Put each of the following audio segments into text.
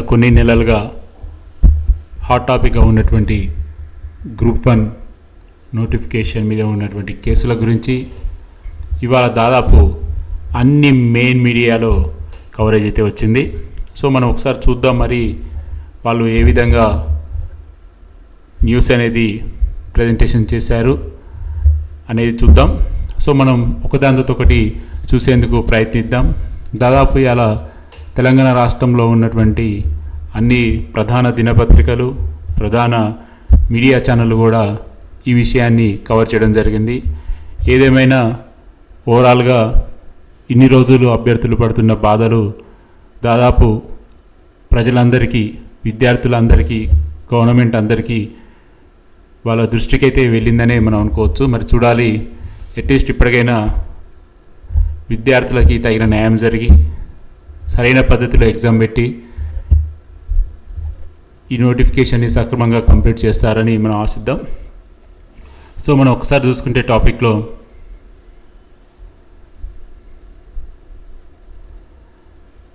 కొన్ని నెలలుగా హాట్ టాపిక్గా ఉన్నటువంటి గ్రూప్ 1 నోటిఫికేషన్ మీద ఉన్నటువంటి కేసుల గురించి ఇవాళ దాదాపు అన్ని మెయిన్ మీడియాలో కవరేజ్ అయితే వచ్చింది. సో మనం ఒకసారి చూద్దాం మరి వాళ్ళు ఏ విధంగా న్యూస్ అనేది ప్రజెంటేషన్ చేశారు అనేది చూద్దాం. సో మనం ఒకదానితో ఒకటి చూసేందుకు ప్రయత్నిద్దాం. దాదాపు ఇలా తెలంగాణ రాష్ట్రంలో ఉన్నటువంటి అన్ని ప్రధాన దినపత్రికలు, ప్రధాన మీడియా ఛానళ్ళు కూడా ఈ విషయాన్ని కవర్ చేయడం జరిగింది. ఏదేమైనా ఓవరాల్గా ఇన్ని రోజులు అభ్యర్థులు పడుతున్న బాధలు దాదాపు ప్రజలందరికీ, విద్యార్థులందరికీ, గవర్నమెంట్ అందరికీ వాళ్ళ దృష్టికైతే వెళ్ళిందనే మనం అనుకోవచ్చు. మరి చూడాలి, అట్లీస్ట్ ఇప్పటికైనా విద్యార్థులకి తగిన న్యాయం జరిగి సరైన పద్ధతిలో ఎగ్జామ్ పెట్టి ఈ నోటిఫికేషన్ని సక్రమంగా కంప్లీట్ చేస్తారని మనం ఆశిద్దాం. సో మనం ఒకసారి చూసుకుంటే టాపిక్లో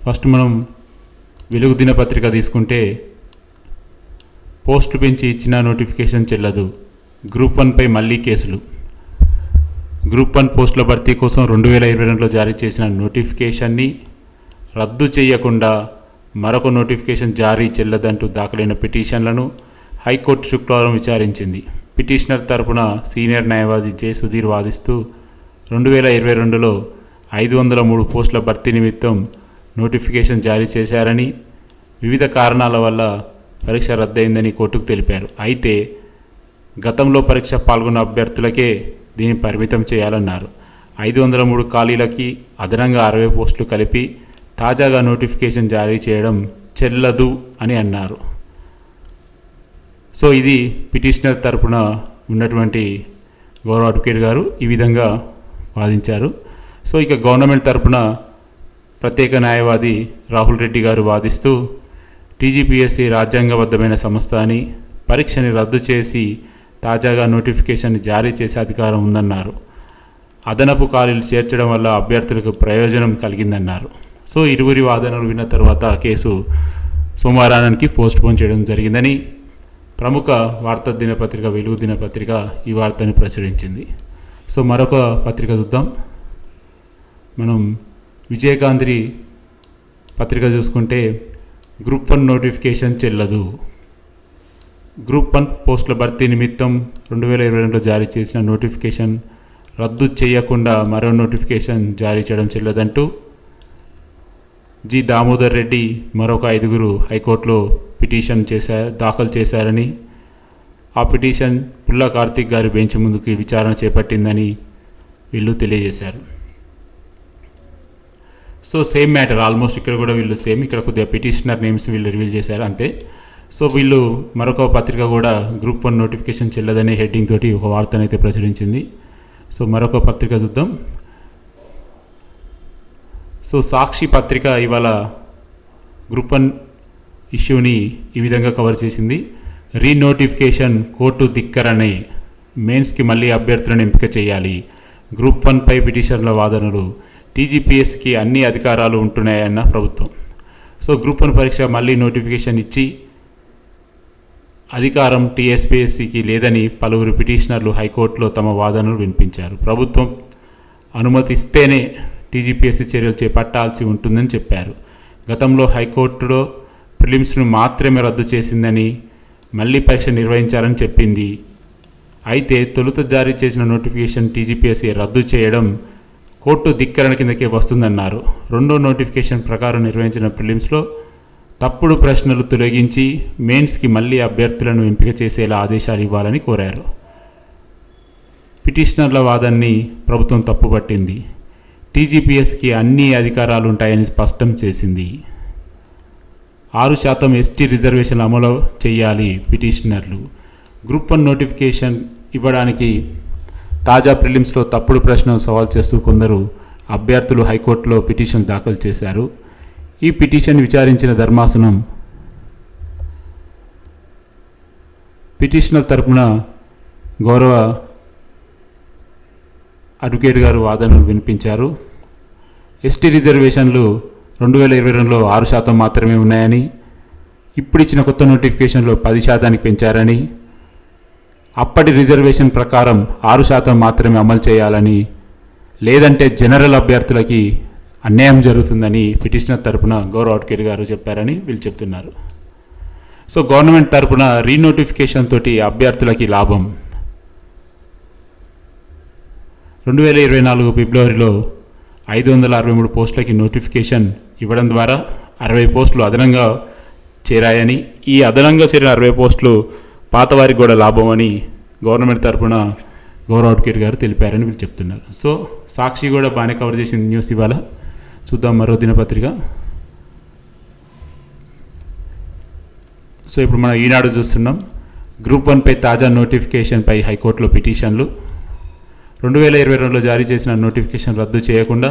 ఫస్ట్ మనం వెలుగు దినపత్రిక తీసుకుంటే పోస్టు పెంచి ఇచ్చిన నోటిఫికేషన్ చెల్లదు, గ్రూప్ 1పై మళ్ళీ కేసులు. గ్రూప్ 1 పోస్టుల భర్తీ కోసం 2022లో జారీ చేసిన నోటిఫికేషన్ని రద్దు చేయకుండా మరొక నోటిఫికేషన్ జారీ చెల్లదంటూ దాఖలైన పిటిషన్లను హైకోర్టు శుక్రవారం విచారించింది. పిటిషనర్ తరపున సీనియర్ న్యాయవాది జె సుధీర్ వాదిస్తూ 2022లో 503 పోస్టుల భర్తీ నిమిత్తం నోటిఫికేషన్ జారీ చేశారని, వివిధ కారణాల వల్ల పరీక్ష రద్దయిందని కోర్టుకు తెలిపారు. అయితే గతంలో పరీక్ష పాల్గొన్న అభ్యర్థులకే దీన్ని పరిమితం చేయాలన్నారు. 503 ఖాళీలకి అదనంగా 60 పోస్టులు కలిపి తాజాగా నోటిఫికేషన్ జారీ చేయడం చెల్లదు అని అన్నారు. సో ఇది పిటిషనర్ తరపున ఉన్నటువంటి గౌరవ అడ్వకేట్ గారు ఈ విధంగా వాదించారు. సో ఇక గవర్నమెంట్ తరపున ప్రత్యేక న్యాయవాది రాహుల్ రెడ్డి గారు వాదిస్తూ టీజీపీఎస్సీ రాజ్యాంగబద్ధమైన సంస్థ అని, పరీక్షని రద్దు చేసి తాజాగా నోటిఫికేషన్ జారీ చేసే అధికారం ఉందన్నారు. అదనపు ఖాళీలు చేర్చడం వల్ల అభ్యర్థులకు ప్రయోజనం కలిగిందన్నారు. సో ఇరువురి వాదనలు విన్న తర్వాత కేసు సోమవారానికి పోస్ట్పోన్ చేయడం జరిగిందని ప్రముఖ వార్తా దినపత్రిక వెలుగు దినపత్రిక ఈ వార్తని ప్రచురించింది. సో మరొక పత్రిక చూద్దాం. మనం విజయకాంధ్రి పత్రిక చూసుకుంటే గ్రూప్ 1 నోటిఫికేషన్ చెల్లదు, గ్రూప్ 1 పోస్టుల భర్తీ నిమిత్తం 2022లో జారీ చేసిన నోటిఫికేషన్ రద్దు చేయకుండా మరో నోటిఫికేషన్ జారీ చేయడం చెల్లదంటూ జి దామోదర్ రెడ్డి మరొక 5 హైకోర్టులో పిటిషన్ దాఖలు చేశారని, ఆ పిటిషన్ పుల్లా కార్తిక్ గారి బెంచ్ ముందుకు విచారణ చేపట్టిందని వీళ్ళు తెలియజేశారు. సో సేమ్ మ్యాటర్ ఆల్మోస్ట్ ఇక్కడ కూడా వీళ్ళు సేమ్, ఇక్కడ కొద్దిగా పిటిషనర్ నేమ్స్ వీళ్ళు రివీల్ చేశారు అంతే. సో వీళ్ళు మరొక పత్రిక కూడా గ్రూప్ 1 నోటిఫికేషన్ చెల్లదనే హెడ్డింగ్ తోటి ఒక వార్తనైతే ప్రచురించింది. సో మరొక పత్రిక చూద్దాం. సో సాక్షి పత్రిక ఇవాళ గ్రూప్ 1 ఇష్యూని ఈ విధంగా కవర్ చేసింది. రీనోటిఫికేషన్ కోర్టు ధిక్కరనే, మెయిన్స్కి మళ్ళీ అభ్యర్థులను ఎంపిక చేయాలి, గ్రూప్ 1పై పిటిషన్ల వాదనలు, టీజీపీఎస్కి అన్ని అధికారాలు ఉంటున్నాయన్న ప్రభుత్వం. సో గ్రూప్ 1 పరీక్ష మళ్ళీ నోటిఫికేషన్ ఇచ్చి అధికారం టీఎస్పీఎస్సికి లేదని పలువురు పిటిషనర్లు హైకోర్టులో తమ వాదనలు వినిపించారు. ప్రభుత్వం అనుమతిస్తేనే టీజీపీఎస్సీ చర్యలు చేపట్టాల్సి ఉంటుందని చెప్పారు. గతంలో హైకోర్టులో ప్రిలిమ్స్ను మాత్రమే రద్దు చేసిందని, మళ్ళీ పరీక్ష నిర్వహించాలని చెప్పింది. అయితే తొలుత జారీ చేసిన నోటిఫికేషన్ టీజీపీఎస్సీ రద్దు చేయడం కోర్టు ధిక్కరణ కిందకే వస్తుందన్నారు. రెండో నోటిఫికేషన్ ప్రకారం నిర్వహించిన ప్రిలిమ్స్లో తప్పుడు ప్రశ్నలు తొలగించి మెయిన్స్కి మళ్ళీ అభ్యర్థులను ఎంపిక చేసేలా ఆదేశాలు ఇవ్వాలని కోరారు. పిటిషనర్ల వాదనని ప్రభుత్వం తప్పుపట్టింది. టీజీపీఎస్కి అన్ని అధికారాలు ఉంటాయని స్పష్టం చేసింది. 6% ఎస్టీ రిజర్వేషన్ అమలు చేయాలి పిటిషనర్లు. గ్రూప్ 1 నోటిఫికేషన్ ఇవ్వడానికి తాజా ప్రిలిమ్స్లో తప్పుడు ప్రశ్నలు సవాల్ చేస్తూ కొందరు అభ్యర్థులు హైకోర్టులో పిటిషన్ దాఖలు చేశారు. ఈ పిటిషన్ విచారించిన ధర్మాసనం పిటిషనర్ తరపున గౌరవ అడ్వకేట్ గారు వాదనలు వినిపించారు. ఎస్టీ రిజర్వేషన్లు 2022లో 6% మాత్రమే ఉన్నాయని, ఇప్పుడు ఇచ్చిన కొత్త నోటిఫికేషన్లో 10% పెంచారని, అప్పటి రిజర్వేషన్ ప్రకారం 6% మాత్రమే అమలు చేయాలని, లేదంటే జనరల్ అభ్యర్థులకి అన్యాయం జరుగుతుందని పిటిషనర్ తరపున గౌరవ అడ్వకేట్ గారు చెప్పారని వీళ్ళు చెప్తున్నారు. సో గవర్నమెంట్ తరపున రీనోటిఫికేషన్ తోటి అభ్యర్థులకి లాభం. 2024 ఫిబ్రవరిలో 563 పోస్టులకి నోటిఫికేషన్ ఇవ్వడం ద్వారా 60 పోస్టులు అదనంగా చేరాయని, ఈ అదనంగా చేరిన 60 పోస్టులు పాతవారికి కూడా లాభం అని గవర్నమెంట్ తరపున గౌరవ అడ్వకేట్ గారు తెలిపారని వీళ్ళు చెప్తున్నారు. సో సాక్షి కూడా బాగానే కవర్ చేసింది న్యూస్. ఇవాళ చూద్దాం మరో దినపత్రిక. సో ఇప్పుడు మనం ఈనాడు చూస్తున్నాం. గ్రూప్ 1పై తాజా నోటిఫికేషన్పై హైకోర్టులో పిటిషన్లు. 2022లో జారీ చేసిన నోటిఫికేషన్ రద్దు చేయకుండా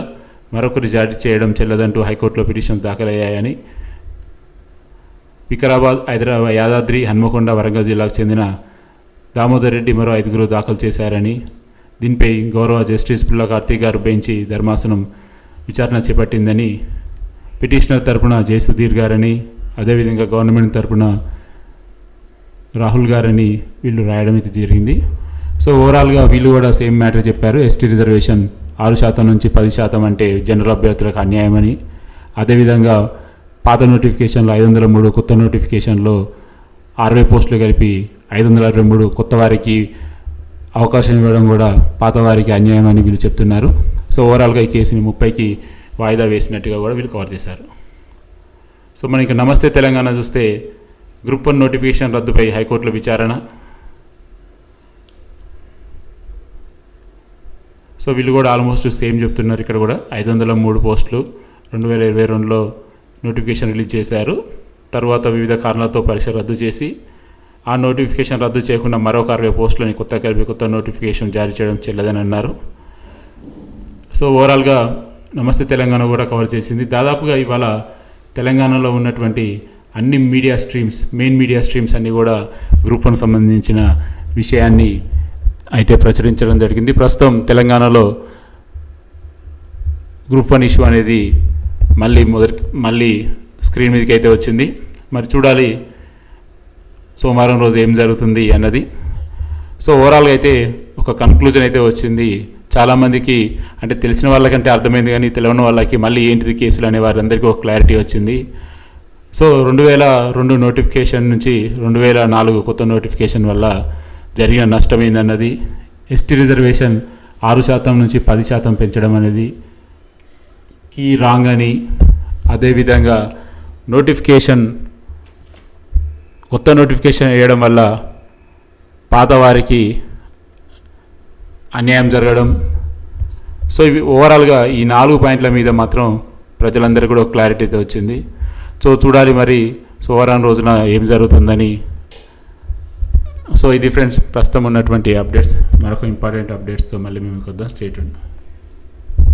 మరొకరి జారీ చేయడం చెల్లదంటూ హైకోర్టులో పిటిషన్స్ దాఖలయ్యాయని వికారాబాద్, హైదరాబాద్, యాదాద్రి, హన్మకొండ, వరంగల్ జిల్లాకు చెందిన దామోదర్ రెడ్డి మరో 5 దాఖలు చేశారని, దీనిపై గౌరవ జస్టిస్ పుల్ల కార్తీక్ గారు బెంచి ధర్మాసనం విచారణ చేపట్టిందని పిటిషనర్ తరపున జే సుధీర్ గారని, అదేవిధంగా గవర్నమెంట్ తరపున రాహుల్ గారని వీళ్ళు రాయడం ఇది జరిగింది. సో ఓవరాల్గా వీళ్ళు కూడా సేమ్ మ్యాటర్ చెప్పారు. ఎస్టీ రిజర్వేషన్ 6% నుంచి 10% అంటే జనరల్ అభ్యర్థులకు అన్యాయమని, అదేవిధంగా పాత నోటిఫికేషన్లో 503, కొత్త నోటిఫికేషన్లో 60 పోస్టులు కలిపి 563 కొత్త వారికి అవకాశం ఇవ్వడం కూడా పాత వారికి అన్యాయం అని వీళ్ళు చెప్తున్నారు. సో ఓవరాల్గా ఈ కేసుని 30కి వాయిదా వేసినట్టుగా కూడా వీళ్ళు కవర్ చేశారు. సో మనకి నమస్తే తెలంగాణ చూస్తే గ్రూప్ 1 నోటిఫికేషన్ రద్దుపై హైకోర్టులో విచారణ. సో వీళ్ళు కూడా ఆల్మోస్ట్ సేమ్ చెప్తున్నారు. ఇక్కడ కూడా 503 పోస్టులు 2022లో నోటిఫికేషన్ రిలీజ్ చేశారు. తర్వాత వివిధ కారణాలతో పరీక్ష రద్దు చేసి ఆ నోటిఫికేషన్ రద్దు చేయకుండా మరొక 60 పోస్టులని కొత్త నోటిఫికేషన్ జారీ చేయడం చెల్లదని అన్నారు. సో ఓవరాల్గా నమస్తే తెలంగాణ కూడా కవర్ చేసింది. దాదాపుగా ఇవాళ తెలంగాణలో ఉన్నటువంటి అన్ని media streams, main media streams అన్నీ కూడా గ్రూప్ 1 సంబంధించిన విషయాన్ని అయితే ప్రచురించడం జరిగింది. ప్రస్తుతం తెలంగాణలో గ్రూప్ 1 ఇష్యూ అనేది మళ్ళీ స్క్రీన్ మీదకి అయితే వచ్చింది. మరి చూడాలి సోమవారం రోజు ఏం జరుగుతుంది అన్నది. సో ఓవరాల్గా అయితే ఒక కన్క్లూజన్ అయితే వచ్చింది. చాలామందికి అంటే తెలిసిన వాళ్ళకంటే అర్థమైంది, కానీ తెలియని వాళ్ళకి మళ్ళీ ఏంటిది కేసులు అనే వారందరికీ ఒక క్లారిటీ వచ్చింది. సో 2002 నోటిఫికేషన్ నుంచి 2004 కొత్త నోటిఫికేషన్ వల్ల జరిగిన నష్టమైందన్నది, ఎస్టీ రిజర్వేషన్ 6% నుంచి 10% పెంచడం అనేది కీ రాంగ్ అని, అదేవిధంగా కొత్త నోటిఫికేషన్ వేయడం వల్ల పాతవారికి అన్యాయం జరగడం. సో ఇవి ఓవరాల్గా ఈ 4 పాయింట్ల మీద మాత్రం ప్రజలందరూ కూడా క్లారిటీ అయితే వచ్చింది. సో చూడాలి మరి సోమవారం రోజున ఏం జరుగుతుందని. సో ఇది ఫ్రెండ్స్ ప్రస్తుతం ఉన్నటువంటి అప్డేట్స్. మరొక ఇంపార్టెంట్ అప్డేట్స్తో మళ్ళీ మేము వద్దాం. Stay tuned.